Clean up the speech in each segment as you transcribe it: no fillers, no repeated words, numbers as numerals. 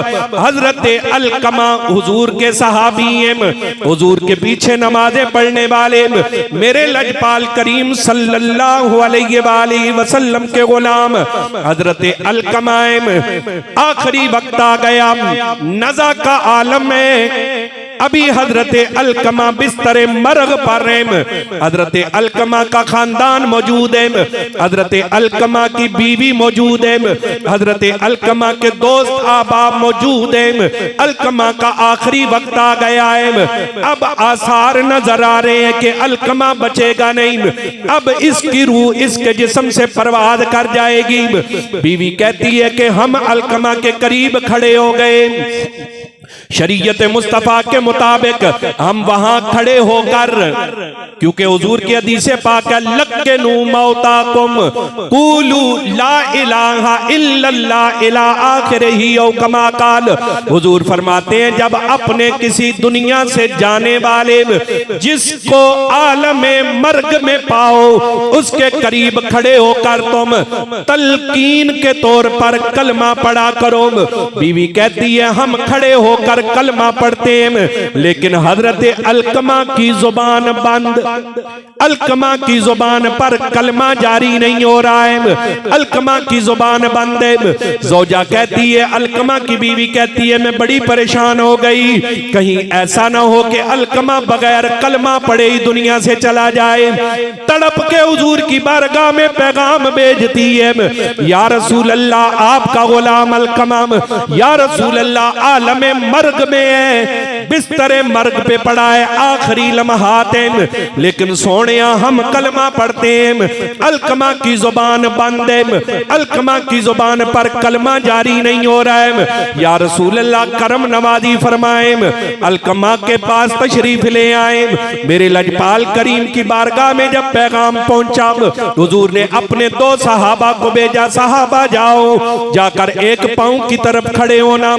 हजरत अलकमा हुजूर के सहाबी हैं, हुजूर के पीछे नमाजें पढ़ने वाले, मेरे लजपाल करीम सल्लल्लाहु अलैहि वसल्लम के गुलाम हजरत अलकमा। आखिरी वक्त आ गया, नज़ा का आलम है। अभी हजरत अलकमा बिस्तरे मरग पर हैं। हजरत अलकमा का खानदान मौजूद है, हजरत अलकमा की बीवी मौजूद है, हजरत अलकमा के दोस्त ahबाब मौजूद हैं। अलकमा का आखिरी वक्त आ गया है। अब आसार नजर आ रहे हैं कि अलकमा बचेगा नहीं, अब इसकी रूह इसके जिस्म से परवाज कर जाएगी। बीवी कहती है कि हम अलकमा के करीब खड़े हो गए। शरीयत मुस्तफा के मुताबिक हम वहां खड़े होकर, क्योंकि हुजूर की हदीस पाक है, लक्कनु मौताकुम कूलू ला इलाहा इल्लल्लाह इला आखिरही औ कमा काल। हुजूर फरमाते हैं, जब अपने किसी दुनिया से जाने वाले जिसको आलमे मर्ग में पाओ उसके करीब खड़े होकर तुम तलकीन के तौर पर कलमा पढ़ा करो। बीवी कहती है हम खड़े होकर कलमा पढ़ते हैं, लेकिन हजरत अलकमा की जुबान बंद, अलकमा की जुबान पर कलमा जारी नहीं हो रहा है, अलकमा की जुबान बंद है। जोजा कहती है, अलकमा की बीवी कहती है, मैं बड़ी परेशान हो गई, कहीं ऐसा ना हो कि अलकमा बगैर कलमा पढ़े ही दुनिया से चला जाए। तड़प के हुजूर की बारगाह में पैगाम भेजती है, या रसूल अल्लाह आपका गुलाम अलकमा, या रसूल अल्लाह आलमे मर्ग में है, बिस्तरे मर्ग पे पड़ा है, आखिरी लम्हात हैं, लेकिन सोनिया हम कलमा पढ़ते हैं, अलकमा की जुबान बंद है, अलकमा की जुबान पर कलमा जारी नहीं हो रहा है। या रसूल अल्लाह करम नवाजी फरमाए, अलकमा के पास तशरीफ ले आए। मेरे लजपाल करीम की बारगाह में जब पैगाम पहुंचा, हुजूर ने अपने दो सहाबा को भेजा, सहाबा जाओ, जाकर एक पांव की तरफ खड़े होना,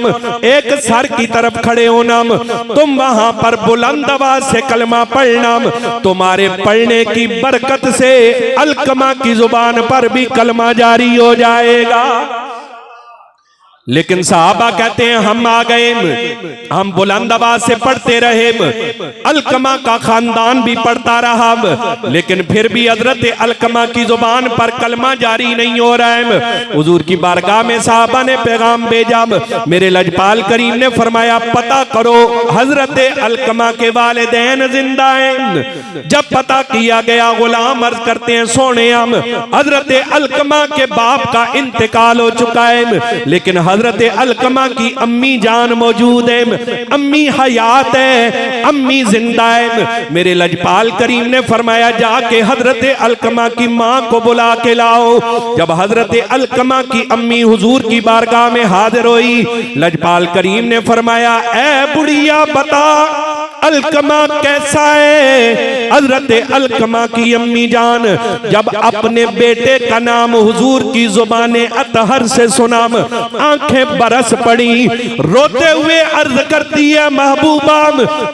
एक सर की तरफ खड़े होना, तुम वहां पर बुलंद आवाज से कलमा पढ़ना, तुम्हारे पढ़ने की बरकत से अलकमा की जुबान पर भी कलमा जारी हो जाएगा। लेकिन सहाबा कहते हैं हम आ गए, हम बुलंद आवाज से पढ़ते रहे, अलकमा का खानदान भी पढ़ता रहा, लेकिन फिर भी हजरत अलकमा की जुबान पर कलमा जारी नहीं हो रहा है। हुजूर की बारगाह में सहाबा ने पैगाम भेजा, मेरे लजपाल करीम ने फरमाया पता करो हजरत अलकमा के वालिदैन जिंदा हैं। जब पता किया गया, गुलाम अर्ज करते हैं, सोने हम हजरत अलकमा के बाप का इंतकाल हो चुका है, लेकिन हजरत अलकमा की अम्मी जान मौजूद है, अम्मी हयात है, अम्मी जिंदा है। मेरे लजपाल करीम ने फरमाया जाके हजरत अलकमा की माँ को बुला के लाओ। जब हजरत अलकमा की अम्मी हुजूर की बारगाह में हाजिर हुई, लजपाल करीम ने फरमाया ऐ बुढ़िया बता अलकमा कैसा है। हजरत अलकमा की अम्मी जान जब अपने बेटे का नाम हुजूर की जुबाने अतहर से सुना, आंखें बरस पड़ी, रोते हुए अर्ज करती है महबूबा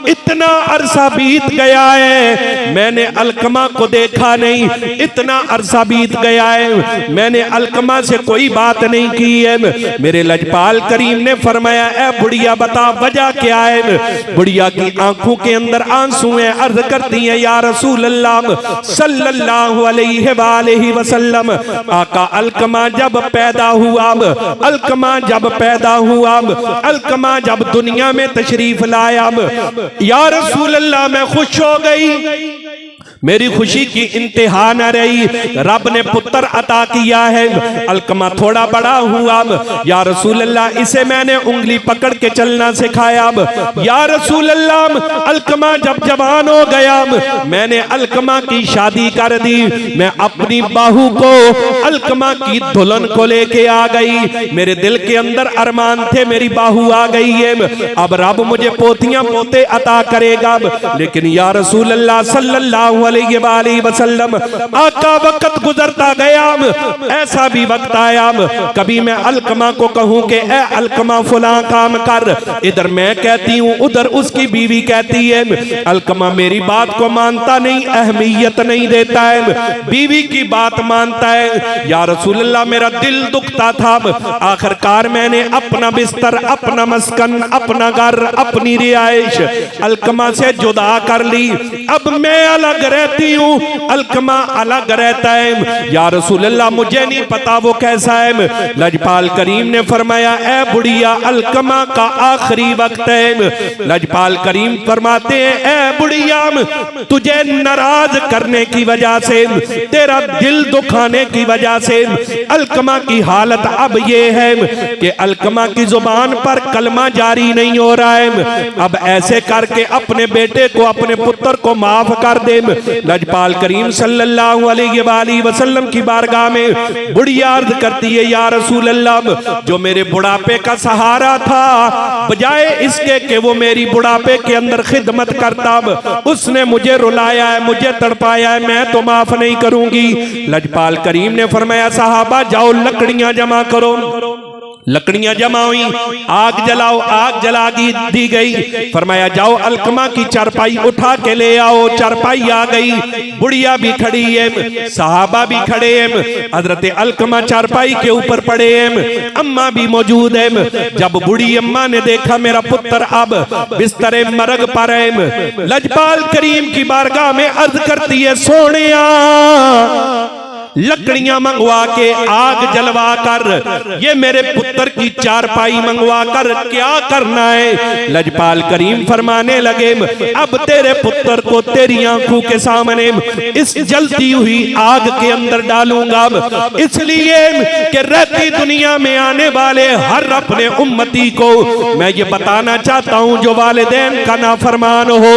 इतना अरसा बीत गया है, मैंने अलकमा को देखा नहीं, इतना अरसा बीत गया है, मैंने अलकमा से कोई बात नहीं की है। मेरे लजपाल करीम ने फरमाया ऐ बुढ़िया बता वजह क्या है। बुढ़िया की आंखों के अंदर आंसू हैं, अर्ज करती हैं या रसूल अल्लाह सल्लल्लाहु अलैहि वसल्लम, आका अलकमा जब पैदा हुआ, अलकमा जब पैदा हुआ, अलकमा जब दुनिया में तशरीफ लाया, या रसूल अल्लाह मैं खुश हो गई, मेरी खुशी की इंतहा न रही, रब ने पुत्र अता किया है। अलकमा थोड़ा बड़ा हुआ, या रसूल अल्लाह इसे मैंने उंगली पकड़ के चलना सिखाया। या रसूल अल्लाह अलकमा जब जवान हो गया, मैंने अलकमा की शादी कर दी, मैं अपनी बाहू को अलकमा की दुल्हन को लेके आ गई, मेरे दिल के अंदर अरमान थे मेरी बाहू आ गई है, अब रब मुझे पोतियां पोते अता करेगा। लेकिन या रसूल अल्लाह सल्लल्लाहु अलैहि वसल्लम। आका वक्त गुजरता गया, ऐसा भी वक्त आया कभी मैं अलकमा को कहूं कि ए अलकमा फलां काम कर, इधर मैं कहती हूं उधर उसकी बीवी कहती है। अलकमा मेरी बात को मानता नहीं, अहमियत नहीं देता है, बीवी की बात मानता है। या रसूल अल्लाह मेरा दिल दुखता था, आखिरकार मैंने अपना बिस्तर, अपना मस्कन, अपना घर, अपनी रिहाइश अलकमा से जुदा कर ली। अब मैं अलग रहती हूँ, अलकमा अलग रहता है। या रसूल अल्लाह मुझे नहीं पता वो कैसा है। लजपाल करीम ने फरमाया ए बुढ़िया, अलकमा का आखिरी वक्त है। लजपाल करीम फरमाते हैं ए बुढ़िया, तुझे नाराज करने की वजह से, तेरा दिल दुखाने की वजह से अलकमा की हालत अब ये है कि अलकमा की जुबान पर कलमा जारी नहीं हो रहा है। अब ऐसे करके अपने बेटे को, अपने पुत्र को माफ कर दे। लजपाल करीम सल्लल्लाहु अलैहि वसल्लम की बारगाह में बुढ़िया अर्ज करती है या रसूल अल्लाह, जो मेरे बुढ़ापे का सहारा था, बजाय इसके कि वो मेरी बुढ़ापे के अंदर खिदमत करता, उसने मुझे रुलाया है, मुझे तड़पाया है, मैं तो माफ नहीं करूंगी। लजपाल करीम ने फरमाया सहाबा जाओ लकड़ियां जमा करो। लकड़ियां जमा हुई, आग जलाओ, आग जला दी गई। फरमाया जाओ अलकमा की चारपाई उठा के ले आओ। चारपाई आ गई, बुढ़िया भी खड़ी है, सहाबा भी खड़े हैं, हजरत अलकमा चारपाई के ऊपर पड़े हैं, अम्मा भी मौजूद है। जब बूढ़ी अम्मा ने देखा मेरा पुत्र अब बिस्तरे मरग पर है, लजपाल करीम की बारगाह में अर्ज करती है सोनिया लकड़ियां मंगवा के, आग जलवा कर, ये मेरे पुत्र की चारपाई मंगवा कर क्या करना है। लजपाल करीम फरमाने लगे अब तेरे पुत्र को तेरी आंखों के सामने इस जलती हुई आग के अंदर डालूंगा, इसलिए कि रहती दुनिया में आने वाले हर अपने उम्मती को मैं ये बताना चाहता हूं, जो वालिदैन का नाफरमान हो,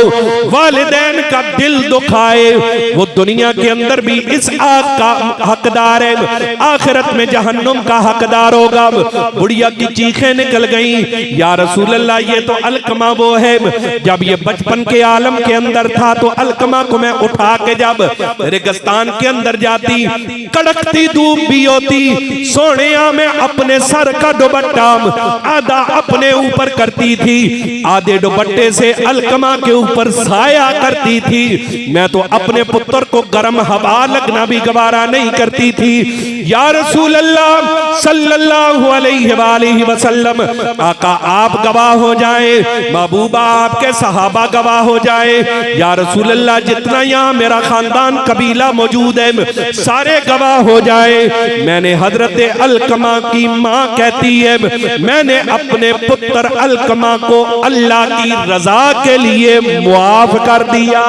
वालिदैन का दिल दुखाए, वो दुनिया के अंदर भी इस आग का हकदार है, आखिरत में जहन्नुम का हकदार होगा। बुढ़िया की चीखें निकल गईं, या रसूल अल्लाह ये तो अलकमा वो है, जब ये बचपन के आलम के अंदर था तो अलकमा को मैं उठा के जब रेगिस्तान के अंदर जाती, कड़कती धूप भी होती, सोनिया में अपने सर का दुपट्टा आधा अपने ऊपर करती थी, आधे दुपट्टे से अलकमा के ऊपर साया करती थी। मैं तो अपने पुत्र को गर्म हवा लगना भी गवारा नहीं करती थी। या रसूल अल्लाह सल्लल्लाहु अलैहि वसल्लम, आका आप गवाह हो जाए, महबूबा आपके सहाबा गवाह हो जाए, या रसूल अल्लाह जितना यहाँ मेरा खानदान कबीला मौजूद है सारे गवाह हो जाए। मैंने हजरत अलकमा की माँ कहती है मैंने अपने पुत्र अलकमा को अल्लाह की रजा के लिए मुआफ कर दिया।